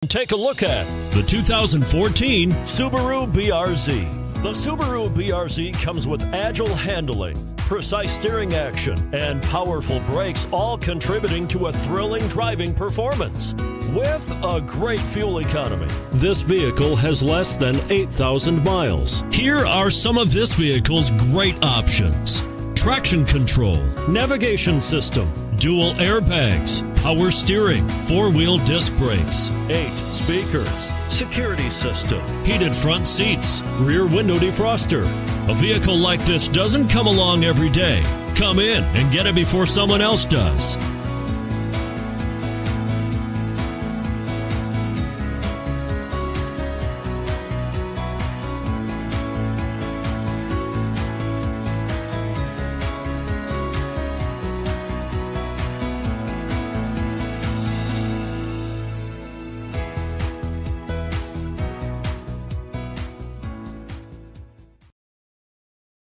Take a look at the 2014 Subaru BRZ. The Subaru BRZ comes with agile handling, precise steering action, and powerful brakes, all contributing to a thrilling driving performance. With a great fuel economy, this vehicle has less than 8,000 miles. Here are some of this vehicle's great options: traction control, navigation system, dual airbags, power steering, 4-wheel disc brakes, 8 speakers, security system, heated front seats, rear window defroster. A vehicle like this doesn't come along every day. Come in and get it before someone else does.